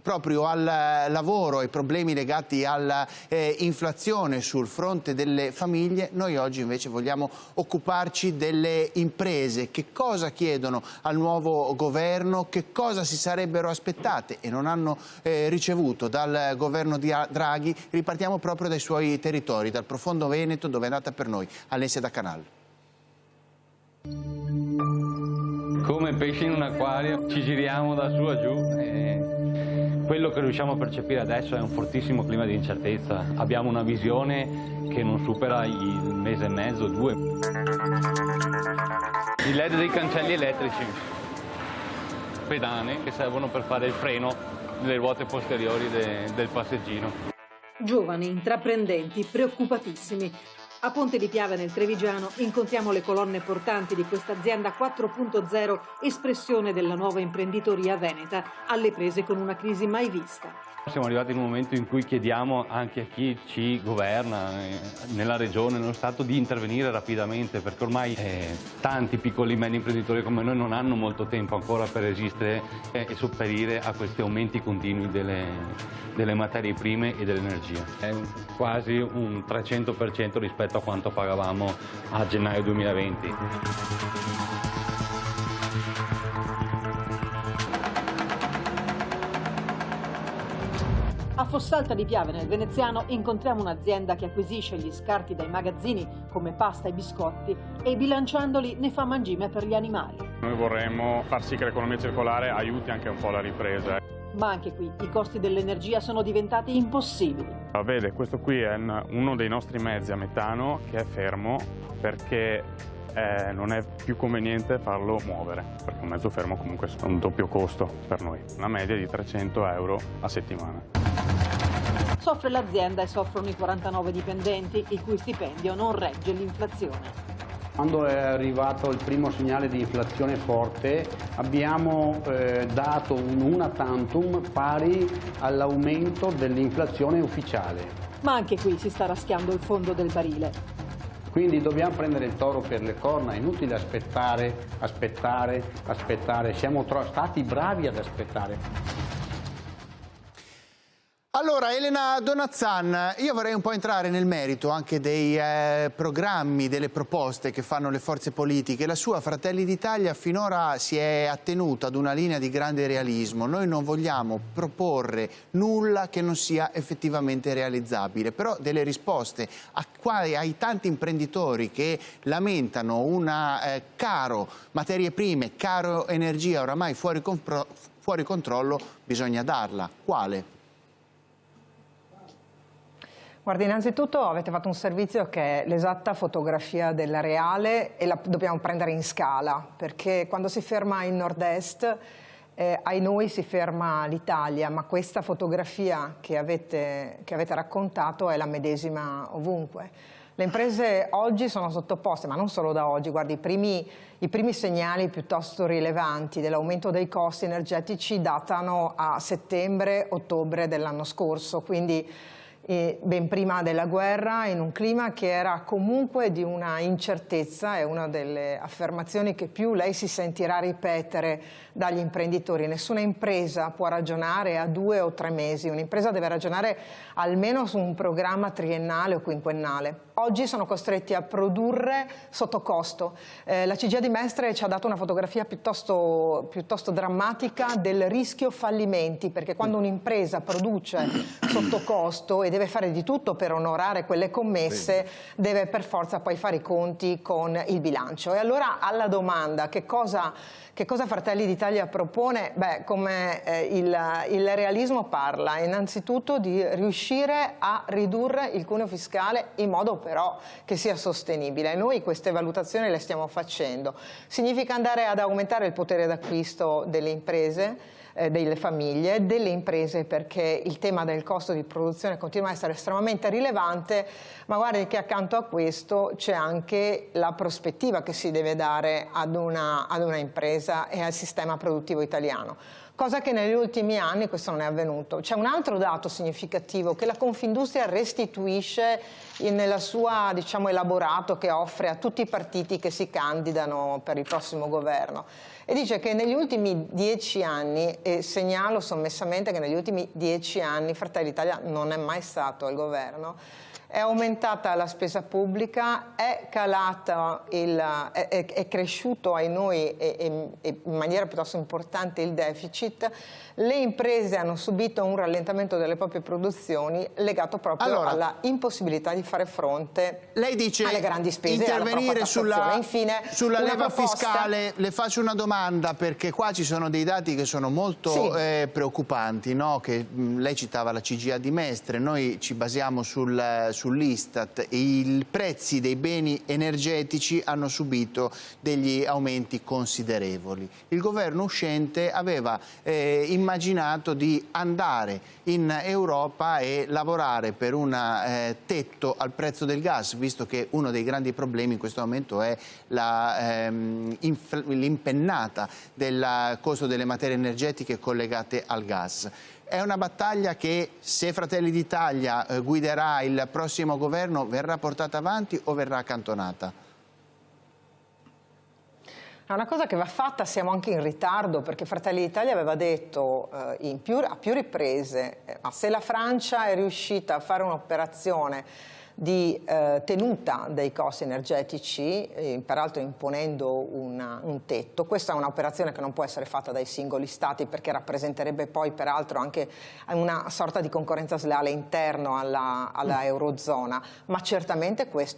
Proprio al lavoro e problemi legati all'inflazione sul fronte delle famiglie, noi oggi invece vogliamo occuparci delle imprese. Che cosa chiedono al nuovo governo, che cosa si sarebbero aspettate e non hanno ricevuto dal governo di Draghi. Ripartiamo proprio dai suoi territori, dal profondo Veneto, dove è nata per noi Alessia da Canal. Come pesci in un acquario ci giriamo da su a giù e quello che riusciamo a percepire adesso è un fortissimo clima di incertezza. Abbiamo una visione che non supera il mese e mezzo, 2. I LED dei cancelli elettrici, pedane che servono per fare il freno delle ruote posteriori del passeggino. Giovani, intraprendenti, preoccupatissimi. A Ponte di Piave nel Trevigiano incontriamo le colonne portanti di questa azienda 4.0, espressione della nuova imprenditoria veneta, alle prese con una crisi mai vista. Siamo arrivati in un momento in cui chiediamo anche a chi ci governa nella regione, nello Stato, di intervenire rapidamente, perché ormai tanti piccoli e medi imprenditori come noi non hanno molto tempo ancora per resistere e sopperire a questi aumenti continui delle materie prime e dell'energia. È quasi un 300% rispetto a quanto pagavamo a gennaio 2020. A Fossalta di Piave, nel Veneziano, incontriamo un'azienda che acquisisce gli scarti dai magazzini, come pasta e biscotti, e bilanciandoli ne fa mangime per gli animali. Noi vorremmo far sì che l'economia circolare aiuti anche un po' la ripresa. Ma anche qui i costi dell'energia sono diventati impossibili. Vede, questo qui è uno dei nostri mezzi a metano che è fermo perché non è più conveniente farlo muovere, perché un mezzo fermo comunque è un doppio costo per noi, una media di 300 euro a settimana. Soffre l'azienda e soffrono i 49 dipendenti, il cui stipendio non regge l'inflazione. Quando è arrivato il primo segnale di inflazione forte abbiamo dato un una tantum pari all'aumento dell'inflazione ufficiale. Ma anche qui si sta raschiando il fondo del barile. Quindi dobbiamo prendere il toro per le corna, è inutile aspettare, siamo stati bravi ad aspettare. Allora, Elena Donazzan, io vorrei un po' entrare nel merito anche dei programmi, delle proposte che fanno le forze politiche. La sua Fratelli d'Italia finora si è attenuta ad una linea di grande realismo. Noi non vogliamo proporre nulla che non sia effettivamente realizzabile, però delle risposte ai tanti imprenditori che lamentano un caro materie prime, caro energia oramai fuori controllo, bisogna darla. Quale? Guardi, innanzitutto avete fatto un servizio che è l'esatta fotografia della reale e la dobbiamo prendere in scala, perché quando si ferma il nord-est, ai noi si ferma l'Italia, ma questa fotografia che avete raccontato è la medesima ovunque. Le imprese oggi sono sottoposte, ma non solo da oggi, guardi, i primi segnali piuttosto rilevanti dell'aumento dei costi energetici datano a settembre-ottobre dell'anno scorso, quindi ben prima della guerra, in un clima che era comunque di una incertezza, è una delle affermazioni che più lei si sentirà ripetere dagli imprenditori. Nessuna impresa può ragionare a 2 o 3 mesi, un'impresa deve ragionare almeno su un programma triennale o quinquennale. Oggi sono costretti a produrre sotto costo. La CGIA di Mestre ci ha dato una fotografia piuttosto drammatica del rischio fallimenti, perché quando un'impresa produce sotto costo e deve fare di tutto per onorare quelle commesse, deve per forza poi fare i conti con il bilancio. E allora alla domanda che cosa Fratelli d'Italia propone? Beh, come il realismo parla innanzitutto di riuscire a ridurre il cuneo fiscale in modo però che sia sostenibile. Noi queste valutazioni le stiamo facendo. Significa andare ad aumentare il potere d'acquisto delle imprese, delle famiglie, delle imprese, perché il tema del costo di produzione continua a essere estremamente rilevante, ma guardi che accanto a questo c'è anche la prospettiva che si deve dare ad una impresa e al sistema produttivo italiano. cosa che negli ultimi anni questo non è avvenuto. C'è un altro dato significativo che la Confindustria restituisce nella sua, diciamo, elaborato che offre a tutti i partiti che si candidano per il prossimo governo, e dice che negli ultimi 10 anni, e segnalo sommessamente che negli ultimi 10 anni Fratelli d'Italia non è mai stato al governo, è aumentata la spesa pubblica, è cresciuto ai noi in maniera piuttosto importante il deficit, le imprese hanno subito un rallentamento delle proprie produzioni legato proprio alla impossibilità di fare fronte alle grandi spese. Intervenire sulla leva proposta... fiscale. Le faccio una domanda, perché qua ci sono dei dati che sono molto preoccupanti, no? Che lei citava la CGIA di Mestre, noi ci basiamo sull'Istat, i prezzi dei beni energetici hanno subito degli aumenti considerevoli. Il governo uscente aveva immaginato di andare in Europa e lavorare per un tetto al prezzo del gas, visto che uno dei grandi problemi in questo momento è l'impennata del costo delle materie energetiche collegate al gas. È una battaglia che, se Fratelli d'Italia guiderà il prossimo governo, verrà portata avanti o verrà accantonata? È una cosa che va fatta, siamo anche in ritardo, perché Fratelli d'Italia aveva detto a più riprese, ma se la Francia è riuscita a fare un'operazione di tenuta dei costi energetici, peraltro imponendo un tetto. Questa è un'operazione che non può essere fatta dai singoli stati, perché rappresenterebbe poi peraltro anche una sorta di concorrenza sleale interno alla Eurozona, ma certamente questo